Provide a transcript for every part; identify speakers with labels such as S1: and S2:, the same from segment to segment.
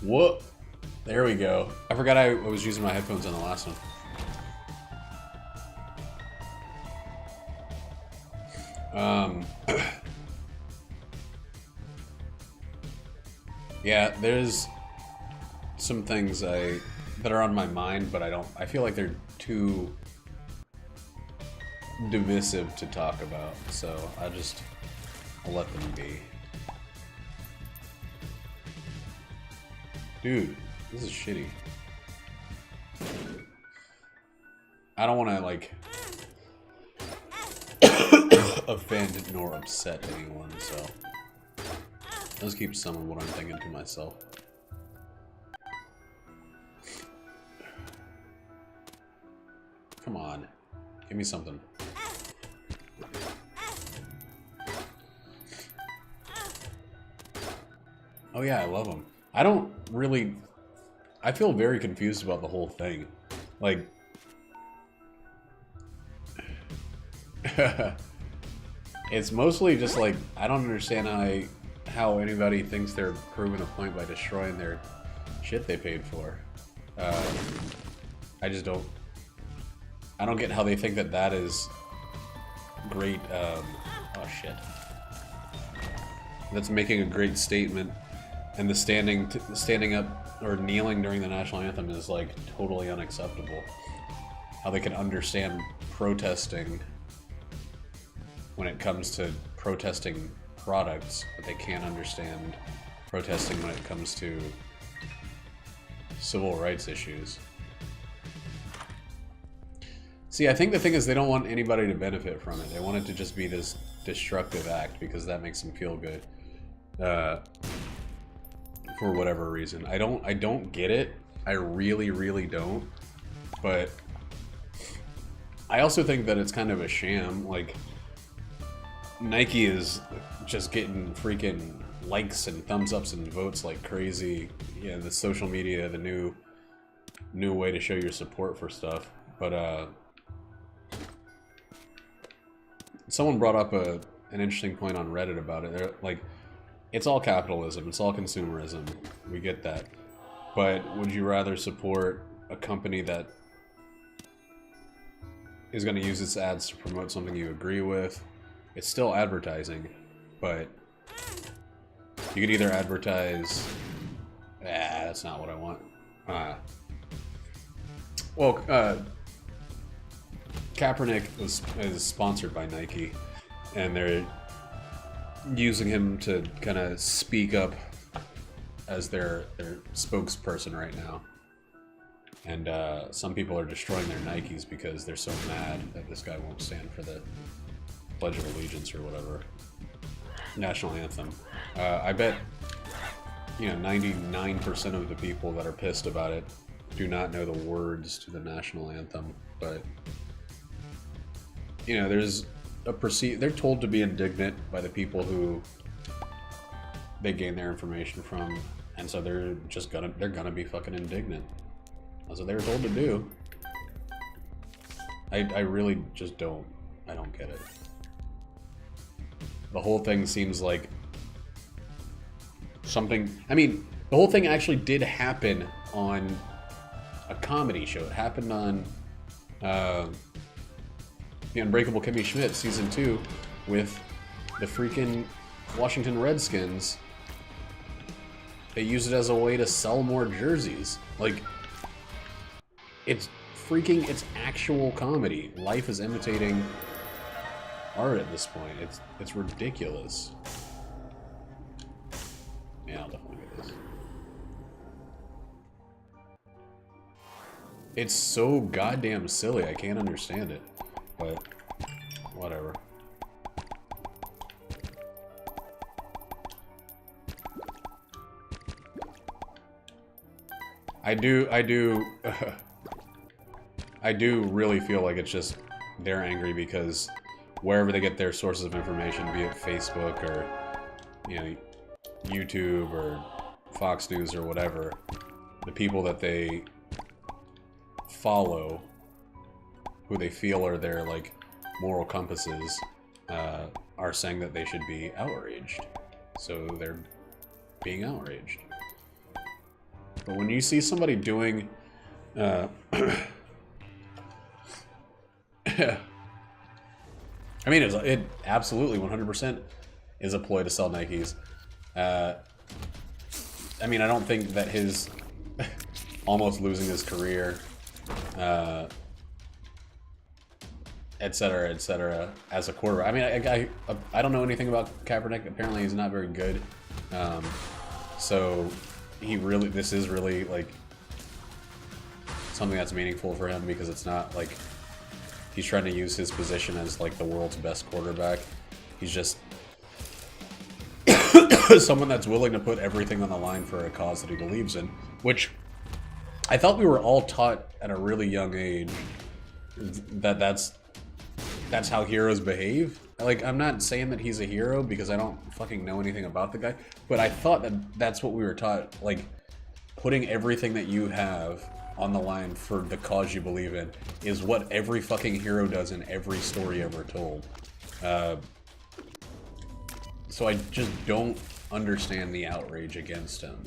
S1: Whoop. There we go. I forgot I was using my headphones on the last one. Yeah, there's some things that are on my mind, but I feel like they're too divisive to talk about, so I'll let them be. Dude, this is shitty. I don't want to, like, offend nor upset anyone, so let's keep some of what I'm thinking to myself. Come on, give me something. Oh yeah, I love them. I feel very confused about the whole thing. Like, it's mostly just like, I don't understand how anybody thinks they're proving a point by destroying their shit they paid for. I just don't... I don't get how they think that is great, oh shit. That's making a great statement, and the standing up or kneeling during the national anthem is, like, totally unacceptable. How they can understand protesting when it comes to protesting products, but they can't understand protesting when it comes to civil rights issues. See, I think the thing is they don't want anybody to benefit from it. They want it to just be this destructive act because that makes them feel good. For whatever reason. I don't get it. I really, really don't. But I also think that it's kind of a sham. Like, Nike is just getting freaking likes and thumbs ups and votes like crazy. Yeah, the social media, the new way to show your support for stuff. But someone brought up an interesting point on Reddit about it. They're like, it's all capitalism, it's all consumerism. We get that. But would you rather support a company that is going to use its ads to promote something you agree with? It's still advertising, but you could either advertise... that's not what I want. Kaepernick is sponsored by Nike, and they're using him to kind of speak up as their spokesperson right now. And some people are destroying their Nikes because they're so mad that this guy won't stand for the Pledge of Allegiance or whatever. National anthem. I bet, 99% of the people that are pissed about it do not know the words to the national anthem, but there's they're told to be indignant by the people who they gain their information from, and so they're gonna be fucking indignant. That's what they were told to do. I really just don't get it. The whole thing seems like something... I mean, the whole thing actually did happen on a comedy show. It happened on The Unbreakable Kimmy Schmidt Season 2 with the freaking Washington Redskins. They use it as a way to sell more jerseys. Like, it's actual comedy. Life is imitating art at this point. It's ridiculous. Yeah, I'll definitely get this. It's so goddamn silly, I can't understand it. But, whatever. I do really feel like it's just they're angry because wherever they get their sources of information, be it Facebook or, YouTube or Fox News or whatever, the people that they follow, who they feel are their, like, moral compasses, are saying that they should be outraged. So they're being outraged. But when you see somebody doing... I mean, it absolutely 100% is a ploy to sell Nikes. I mean, I don't think that his almost losing his career, et cetera, as a quarterback. I mean, I don't know anything about Kaepernick. Apparently, he's not very good. So this is really like something that's meaningful for him, because it's not like he's trying to use his position as like the world's best quarterback. He's just someone that's willing to put everything on the line for a cause that he believes in, which I thought we were all taught at a really young age that's how heroes behave. Like, I'm not saying that he's a hero because I don't fucking know anything about the guy, but I thought that that's what we were taught, like putting everything that you have on the line for the cause you believe in is what every fucking hero does in every story ever told. So I just don't understand the outrage against him.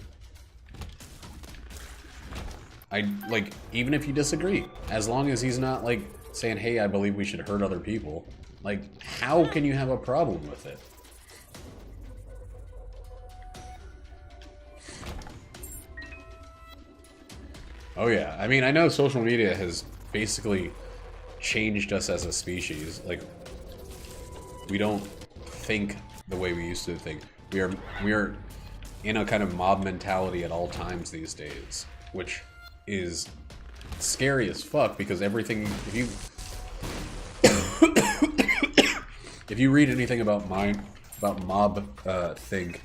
S1: Like, even if you disagree, as long as he's not, like, saying, hey, I believe we should hurt other people, like, how can you have a problem with it? Oh yeah, I mean, I know social media has basically changed us as a species. Like, we don't think the way we used to think. We are in a kind of mob mentality at all times these days, which is scary as fuck, because everything, if you read anything about mob think,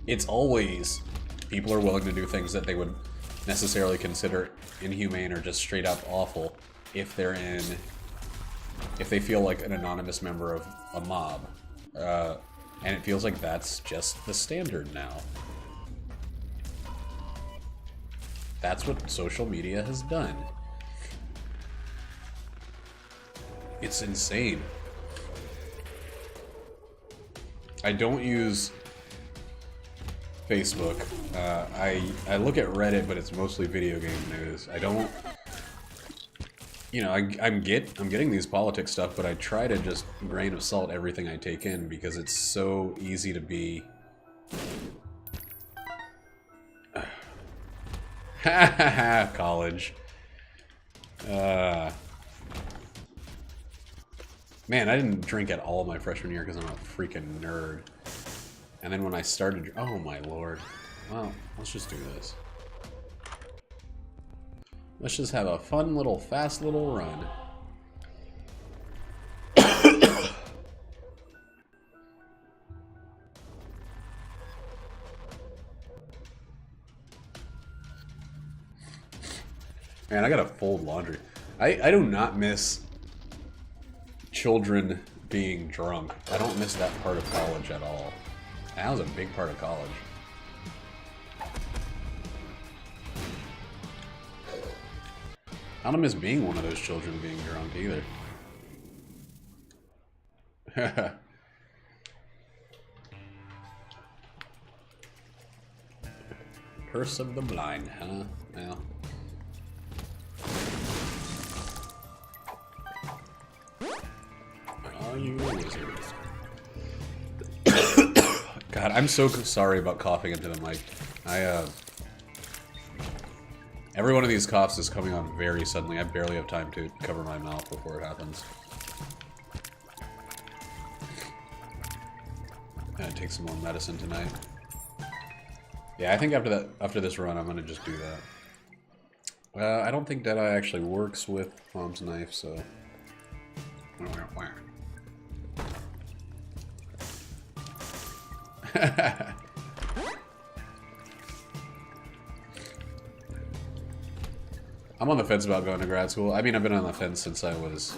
S1: it's always people are willing to do things that they would necessarily consider inhumane or just straight up awful if they feel like an anonymous member of a mob. And it feels like that's just the standard now. That's what social media has done. It's insane. I don't use Facebook. I look at Reddit, but it's mostly video game news. I don't... You know, I'm getting these politics stuff, but I try to just grain of salt everything I take in, because it's so easy to be... Ha ha ha, college. Man, I didn't drink at all my freshman year because I'm a freaking nerd. And then when I started... Oh my lord. Well, let's just do this. Let's just have a fun little, fast little run. Man, I gotta fold laundry. I do not miss children being drunk. I don't miss that part of college at all. That was a big part of college. I don't miss being one of those children being drunk either. Curse of the blind, huh? Well. Are you a wizard? God, I'm so sorry about coughing into the mic. Every one of these coughs is coming on very suddenly. I barely have time to cover my mouth before it happens. Gotta take some more medicine tonight. Yeah, I think after this run, I'm gonna just do that. I don't think Deadeye actually works with Mom's knife, so... I'm on the fence about going to grad school. I mean, I've been on the fence since I was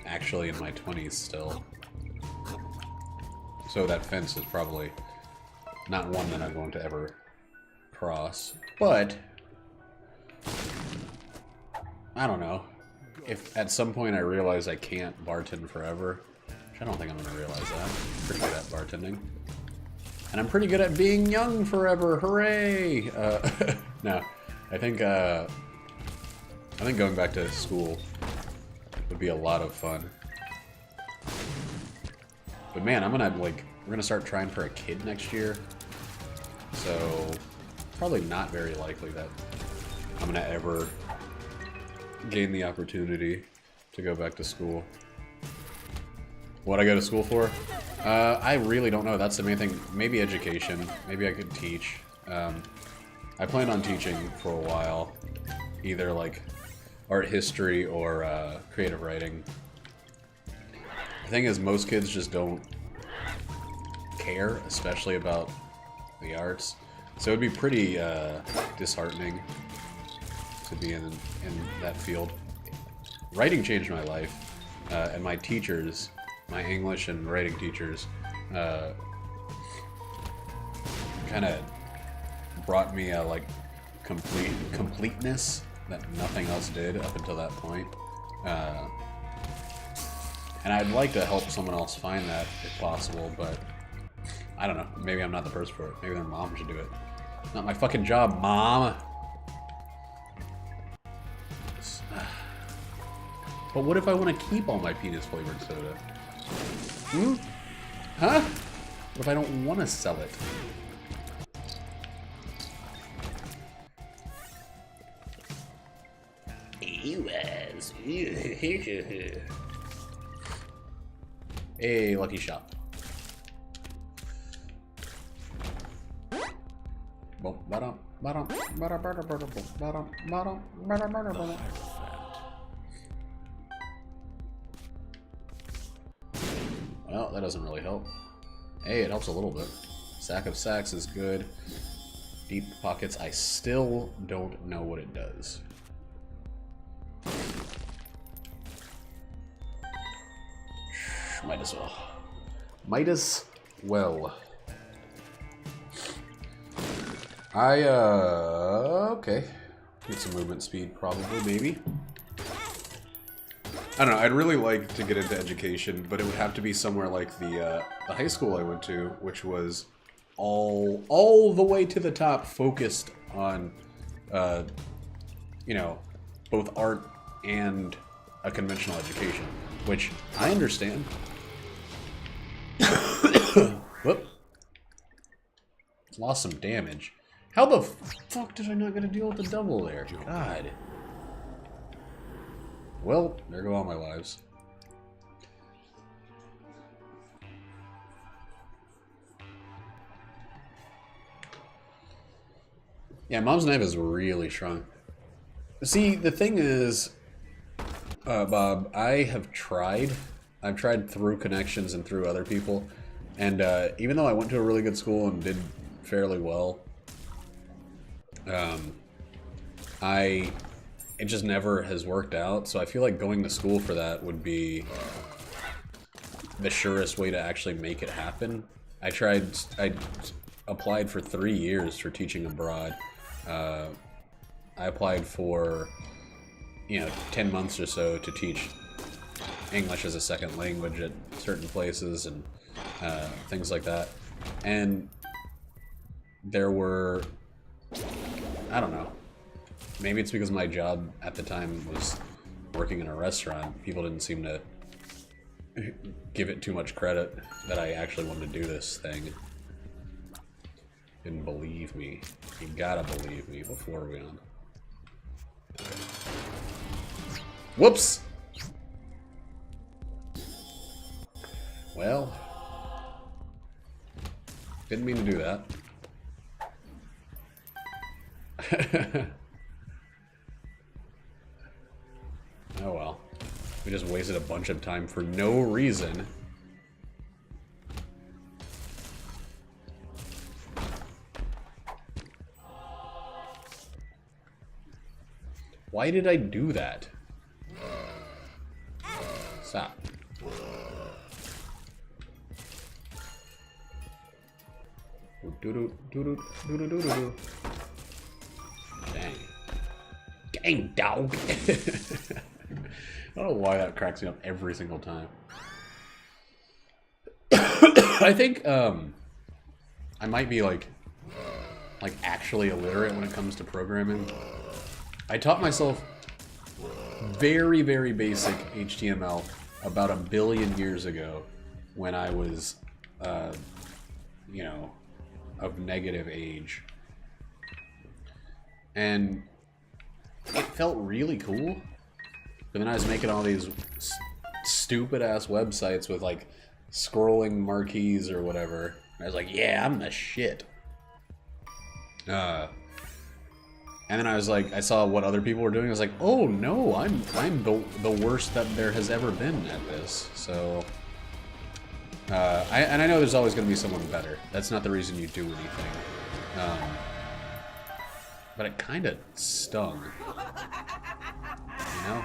S1: actually in my 20s still. So that fence is probably not one that I'm going to ever cross. But I don't know. If at some point I realize I can't bartend forever, which I don't think I'm going to realize that. Pretty good at bartending. And I'm pretty good at being young forever. Hooray! No, I think going back to school would be a lot of fun. But man, we're gonna start trying for a kid next year. So, probably not very likely that I'm gonna ever gain the opportunity to go back to school. What I go to school for? I really don't know. That's the main thing. Maybe education. Maybe I could teach. I planned on teaching for a while. Either like art history or creative writing. The thing is, most kids just don't care, especially about the arts. So it'd be pretty disheartening to be in that field. Writing changed my life, and my teachers, my English and writing teachers, kind of brought me a like completeness that nothing else did up until that point. And I'd like to help someone else find that if possible, but I don't know. Maybe I'm not the person for it. Maybe their mom should do it. Not my fucking job, Mom. But what if I want to keep all my penis-flavored soda? Hmm? Huh? What if I don't want to sell it? Hey, lucky shot. Well, that doesn't really help. Hey, it helps a little bit. Sack of sacks is good. Deep pockets, I still don't know what it does. Might as well. Might as well. Okay. Get some movement speed, probably, maybe. I don't know, I'd really like to get into education, but it would have to be somewhere like the high school I went to, which was all the way to the top, focused on, you know, both art and a conventional education, which I understand. Whoop. Lost some damage. How the fuck did I not get to deal with the double there? God. Well, there go all my lives. Yeah, Mom's knife is really strong. See, the thing is, Bob, I've tried through connections and through other people, and even though I went to a really good school and did fairly well, it just never has worked out. So I feel like going to school for that would be the surest way to actually make it happen. I applied for 3 years for teaching abroad. I applied for, 10 months or so to teach English as a second language at certain places and things like that. And there were, I don't know, maybe it's because my job at the time was working in a restaurant. People didn't seem to give it too much credit that I actually wanted to do this thing. Didn't believe me. You gotta believe me before we on. Whoops! Well, didn't mean to do that. Oh well. We just wasted a bunch of time for no reason. Why did I do that? Stop. Dang. Dang, dog. I don't know why that cracks me up every single time. I think, I might be like actually illiterate when it comes to programming. I taught myself very, very basic HTML about 1 billion years ago when I was, you know, of negative age. And it felt really cool. But then I was making all these stupid-ass websites with, like, scrolling marquees or whatever. And I was like, yeah, I'm the shit. And then I was like, I saw what other people were doing. I was like, oh no, I'm the worst that there has ever been at this. So, and I know there's always going to be someone better. That's not the reason you do anything. But it kind of stung, you know.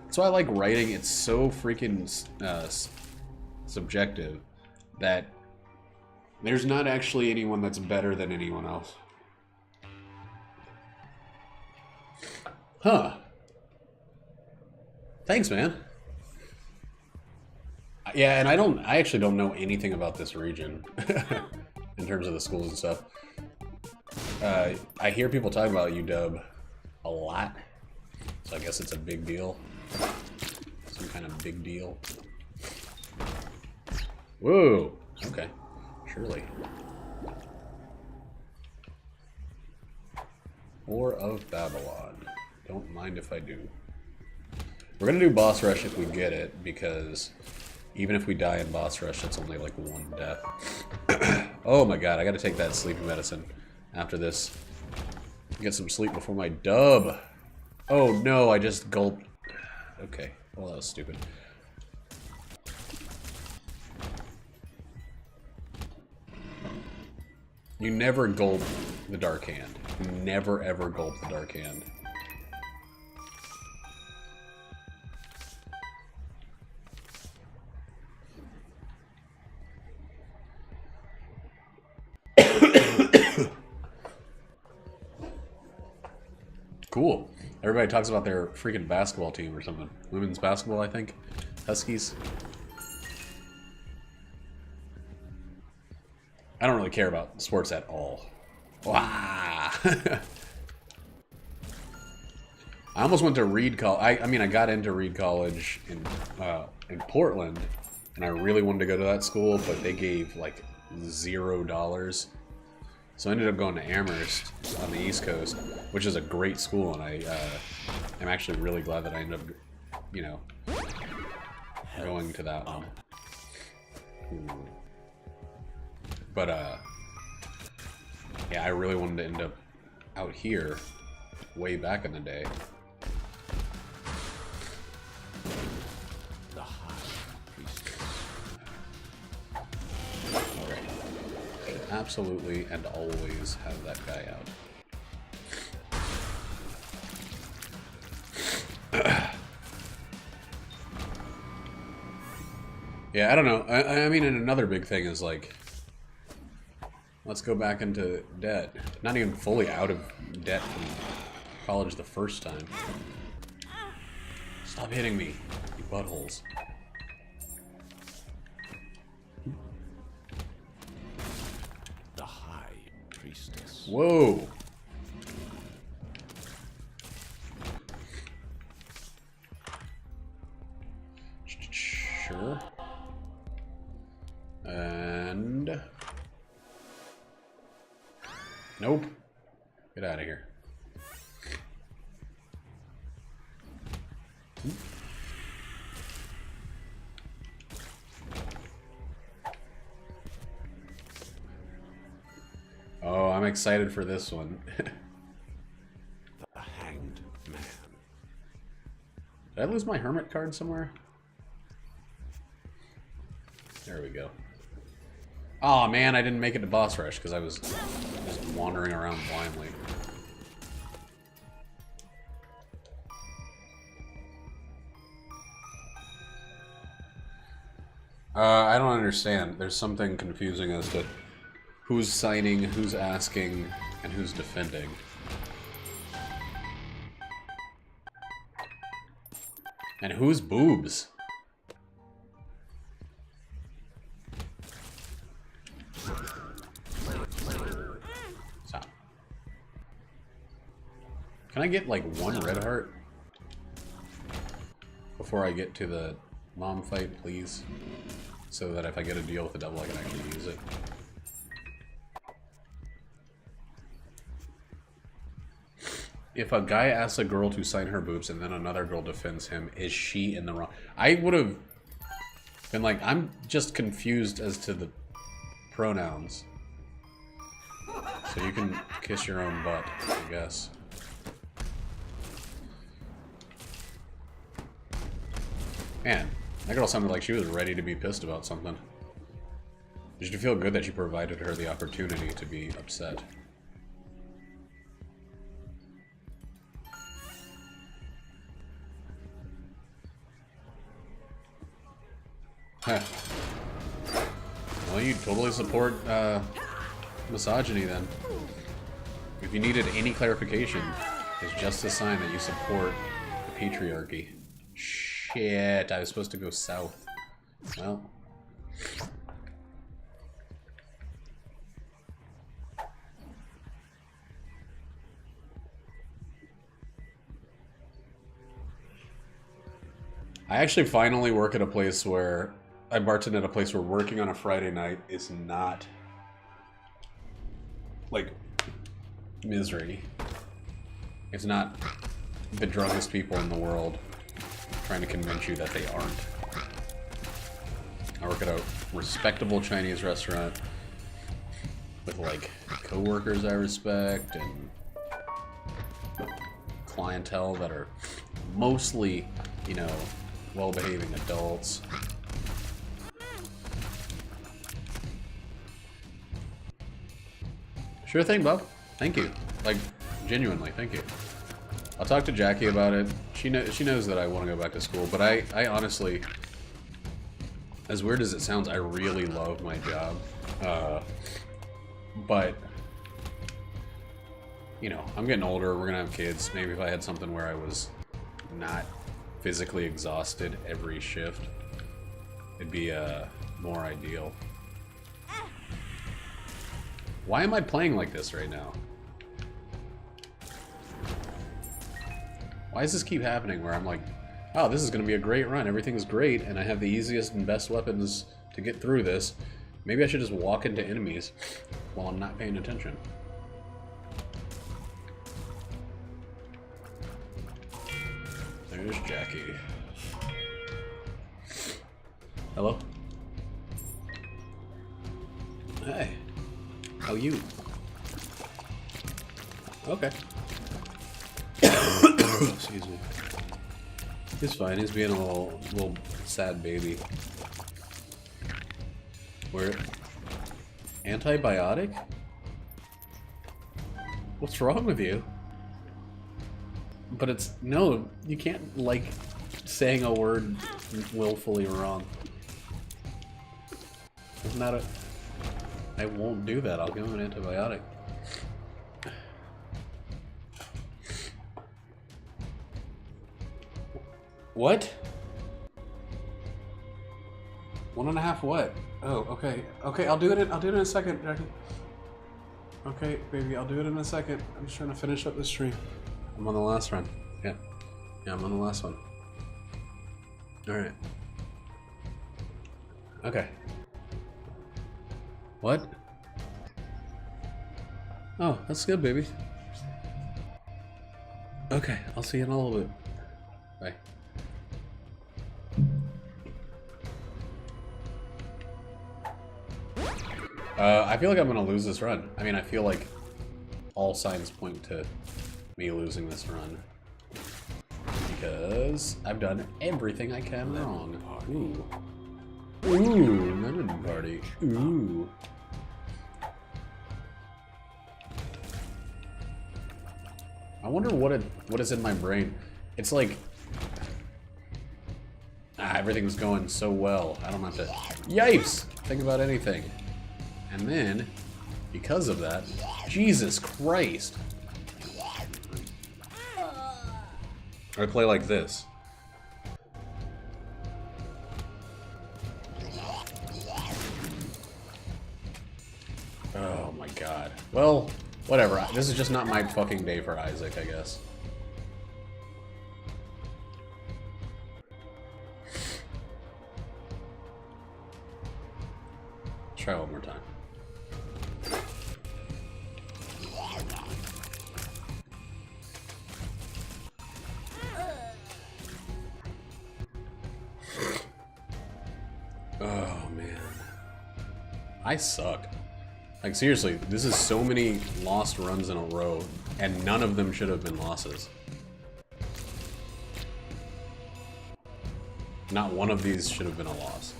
S1: That's why I like writing. It's so freaking subjective that there's not actually anyone that's better than anyone else. Huh. Thanks, man. Yeah, and I actually don't know anything about this region in terms of the schools and stuff. I hear people talk about UW a lot, so I guess it's a big deal. Some kind of big deal. Whoa. Okay. Surely. Whore of Babylon. Don't mind if I do. We're gonna do boss rush if we get it, because even if we die in boss rush, it's only like 1 death. Oh my god, I gotta take that sleeping medicine after this. Get some sleep before my dub. Oh no, I just gulped. Okay, well that was stupid. You never gulp the Dark Hand. You never ever gulp the Dark Hand. Cool. Everybody talks about their freaking basketball team or something. Women's basketball, I think. Huskies. I don't really care about sports at all. Wow. I almost went to Reed College. I mean, I got into Reed College in Portland, and I really wanted to go to that school, but they gave like $0. So I ended up going to Amherst on the East Coast, which is a great school, and I'm actually really glad that I ended up, you know, going to that one. But, yeah, I really wanted to end up out here way back in the day.
S2: The High Priestess.
S1: Alright. Absolutely and always have that guy out. Yeah, I don't know. I mean, and another big thing is, like, let's go back into debt. Not even fully out of debt from college the first time. Stop hitting me, you buttholes.
S2: The High Priestess.
S1: Whoa! Sure. And... nope. Get out of here. Oh, I'm excited for this one.
S2: The Hanged Man.
S1: Did I lose my hermit card somewhere? There we go. Oh man, I didn't make it to boss rush because I was just wandering around blindly. I don't understand. There's something confusing as to who's signing, who's asking, and who's defending. And whose boobs? Can I get like one red heart before I get to the mom fight, please? So that if I get a deal with the devil, I can actually use it. If a guy asks a girl to sign her boobs and then another girl defends him, is she in the wrong? I would have been like, I'm just confused as to the pronouns. So you can kiss your own butt, I guess. Man, that girl sounded like she was ready to be pissed about something. Did you feel good that you provided her the opportunity to be upset? Huh. Well, you totally support misogyny then. If you needed any clarification, it's just a sign that you support the patriarchy. Shit, I was supposed to go south. Well. I actually finally work at a place where I bartend at a place where working on a Friday night is not like misery. It's not the druggest people in the world trying to convince you that they aren't. I work at a respectable Chinese restaurant with like co-workers I respect and clientele that are mostly, you know, well-behaving adults. Sure thing, Bob. Thank you. Like, genuinely, thank you. I'll talk to Jackie about it. She knows that I want to go back to school, but I honestly, as weird as it sounds, I really love my job. But, you know, I'm getting older, we're gonna have kids. Maybe if I had something where I was not physically exhausted every shift, it'd be more ideal. Why am I playing like this right now? Why does this keep happening where I'm like, oh, this is going to be a great run, everything's great, and I have the easiest and best weapons to get through this. Maybe I should just walk into enemies while I'm not paying attention. There's Jackie. Hello? Hey. How you? Okay. Excuse me. He's fine. He's being a little sad baby. We're antibiotic? What's wrong with you? But it's no. You can't like saying a word willfully wrong. Isn't that a? I won't do that. I'll give him an antibiotic. What? 1.5 what? Oh, okay. Okay, I'll do it in a second, Jackie. Okay, baby, I'll do it in a second. I'm just trying to finish up this stream. I'm on the last run. Yeah. Yeah, I'm on the last one. Alright. Okay. What? Oh, that's good, baby. Okay, I'll see you in a little bit. Bye. I feel like I'm gonna lose this run. I mean, I feel like all signs point to me losing this run. Because I've done everything I can wrong. Ooh. Ooh, lemon party. Ooh. I wonder what is in my brain. It's like everything's going so well. I don't have to yipes think about anything. And then, because of that, Jesus Christ. I play like this. Oh my god. Well, whatever. This is just not my fucking day for Isaac, I guess. try one more time. Oh man, I suck. Like seriously, this is so many lost runs in a row, and none of them should have been losses. Not one of these should have been a loss.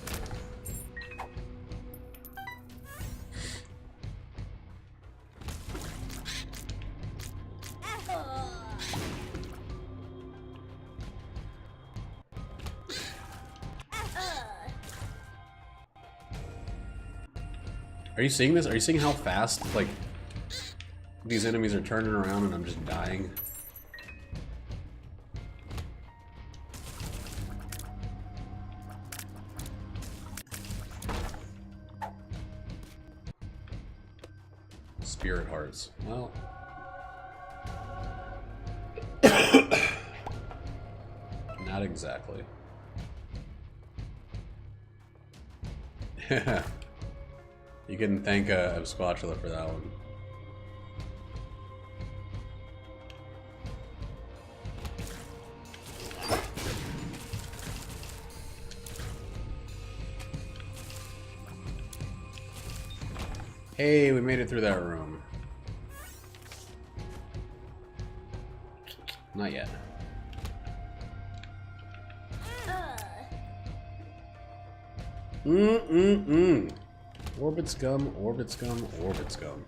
S1: Are you seeing this? Are you seeing how fast, like, these enemies are turning around and I'm just dying? Spirit hearts. Well... not exactly. You can thank a spatula for that one. Hey, we made it through that room. Not yet. Orbit scum, orbit scum, orbit scum.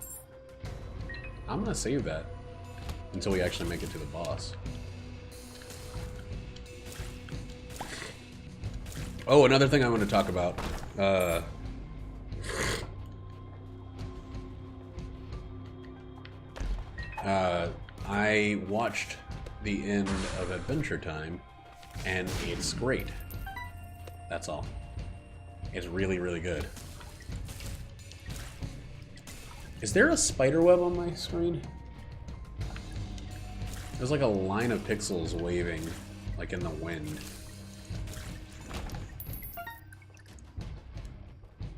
S1: I'm gonna save that until we actually make it to the boss. Oh, another thing I want to talk about. I watched the end of Adventure Time, and it's great. That's all. It's really, really good. Is there a spider web on my screen? There's like a line of pixels waving, like in the wind.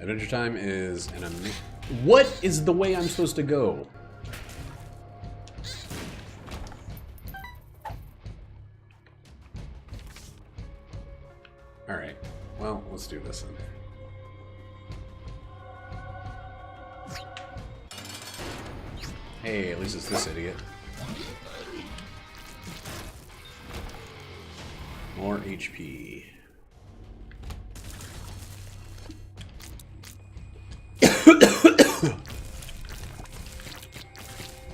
S1: Adventure Time is an What is the way I'm supposed to go? Alright, well, let's do this then. Hey, at least it's this idiot. More HP.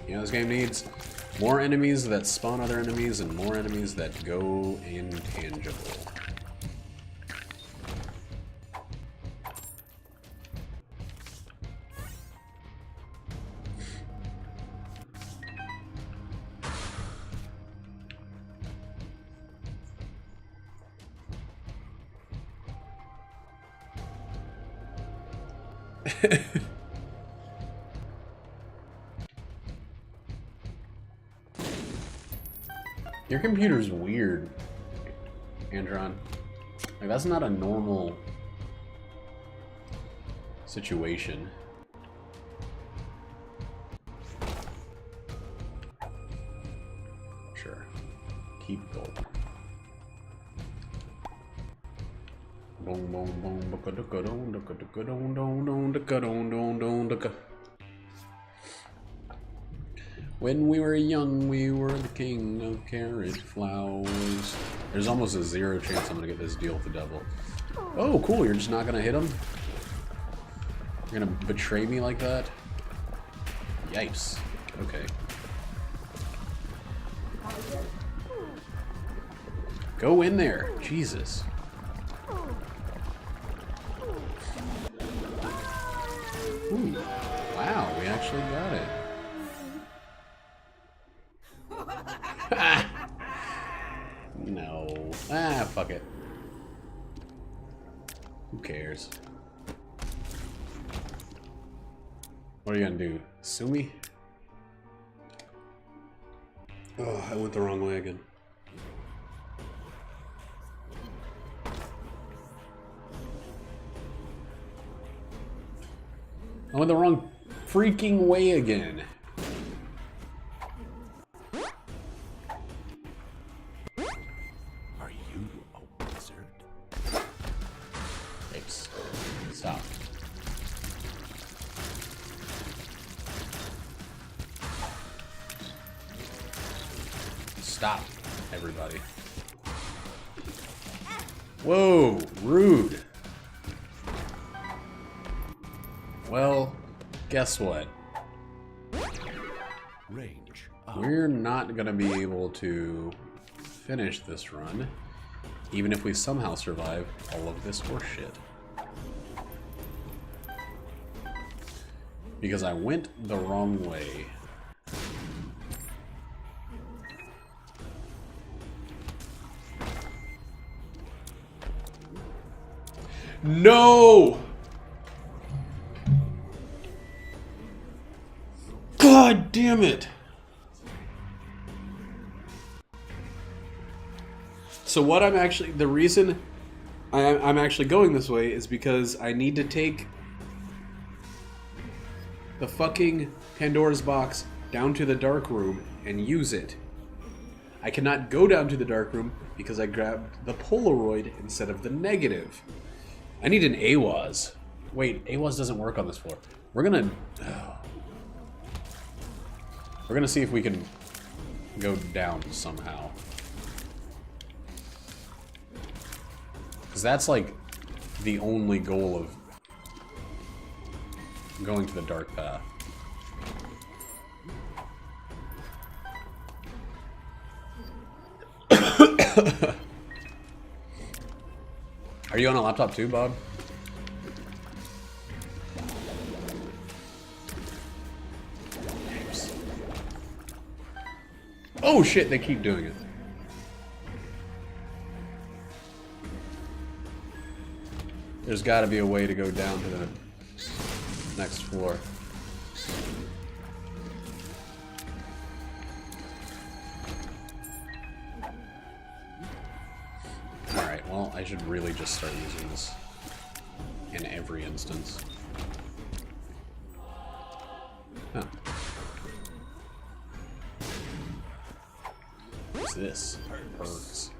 S1: You know, this game needs more enemies that spawn other enemies and more enemies that go intangible. Your computer's weird, Andron. Like, that's not a normal situation. Sure. Keep going. Boom, boom, boom, duka duka don, duka duka don, don, don, duka don, don, don, duka. When we were young, we were the king of carrot flowers. There's almost a 0 chance I'm gonna get this deal with the devil. Oh, cool, you're just not gonna hit him? You're gonna betray me like that? Yipes. Okay. Go in there. Jesus. Ooh. Wow, we actually got it. No. Ah, fuck it. Who cares? What are you gonna do? Sue me? Oh, I went the wrong way again. I went the wrong freaking way again.
S2: Are you a wizard?
S1: Apes. Stop. Stop, everybody. Whoa, rude. Well, guess what?
S2: Range.
S1: We're not gonna be able to finish this run, even if we somehow survive all of this horseshit. Because I went the wrong way. No! God damn it! So what I'm actually, the reason I'm actually going this way is because I need to take the fucking Pandora's box down to the dark room and use it. I cannot go down to the dark room because I grabbed the Polaroid instead of the negative. I need an AWAS. Wait, AWAS doesn't work on this floor. We're gonna see if we can go down somehow. Because that's like the only goal of going to the dark path. Are you on a laptop too, Bob? Oh shit, they keep doing it. There's got to be a way to go down to the next floor. Alright, well, I should really just start using this in every instance. Huh. What's this? Perks.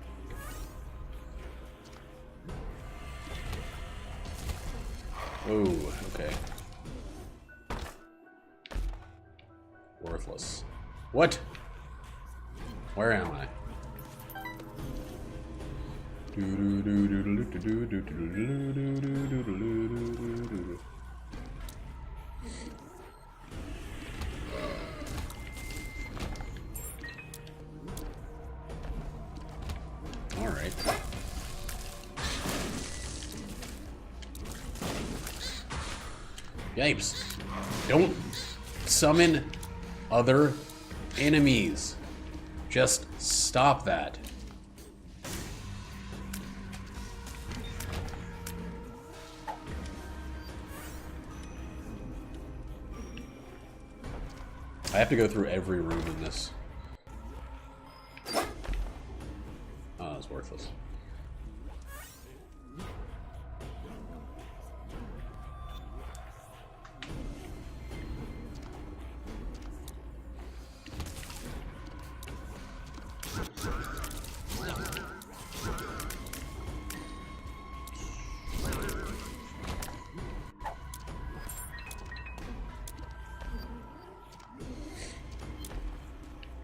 S1: Oh, okay. Worthless. What? Where am I? All right. Yipes. Don't summon other enemies. Just stop that. I have to go through every room in this. Oh, that's worthless.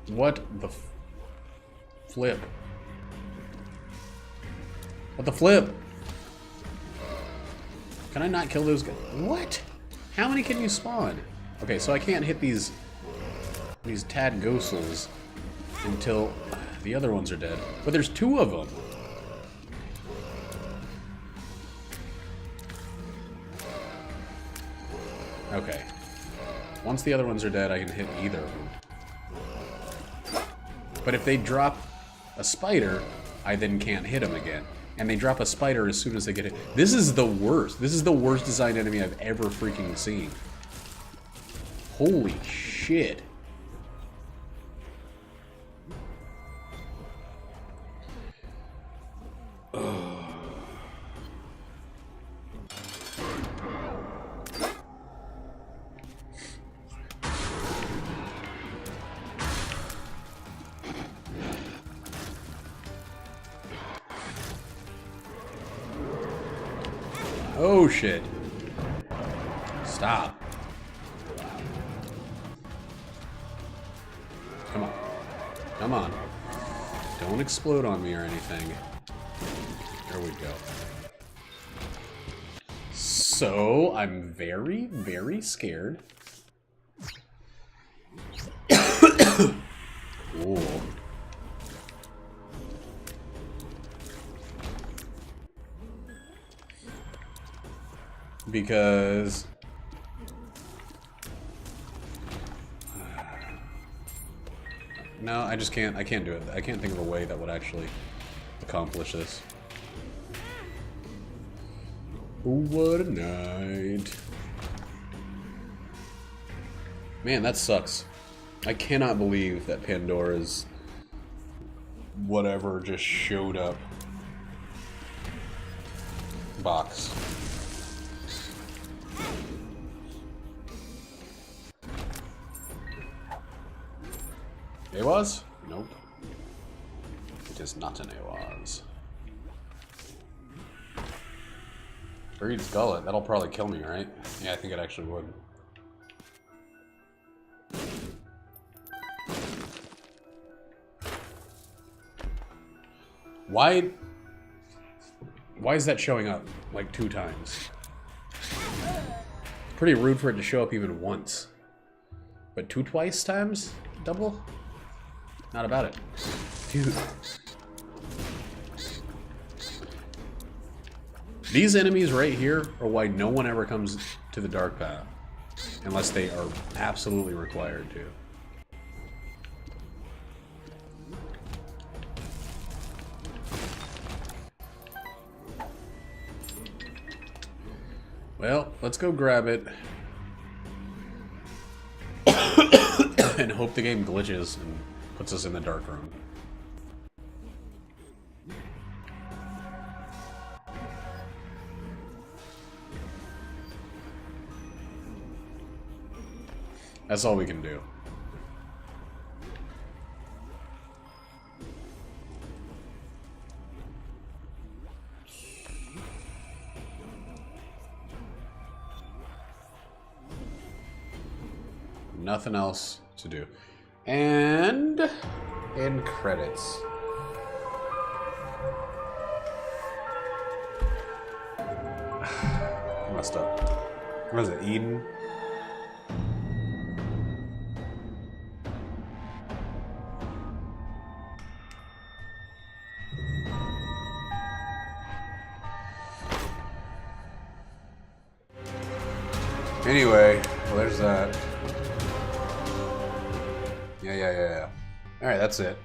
S1: What the flip? What the flip? Can I not kill those guys? What? How many can you spawn? Okay, so I can't hit these tad ghostles until the other ones are dead. But there's two of them. Okay. Once the other ones are dead, I can hit either of them. But if they drop a spider, I then can't hit them again. And they drop a spider as soon as they get hit. This is the worst. This is the worst designed enemy I've ever freaking seen. Holy shit. Oh shit. Stop. Come on. Come on. Don't explode on me or anything. There we go. So, I'm very, very scared. Ooh. Because no, I just can't. I can't do it. I can't think of a way that would actually accomplish this. What a night. Man, that sucks. I cannot believe that Pandora's whatever just showed up. Box. Awaz? Nope. It is not an Awaz. Breed's Gullet. That'll probably kill me, right? Yeah, I think it actually would. Why is that showing up like 2 times? Pretty rude for it to show up even once. But twice times? Double? Not about it. Dude. These enemies right here are why no one ever comes to the dark path. Unless they are absolutely required to. Well, let's go grab it. And hope the game glitches and puts us in the dark room. That's all we can do. Nothing else to do. And in credits. I messed up. What is it, Eden? Anyway, well, there's that. Yeah. Alright, that's it.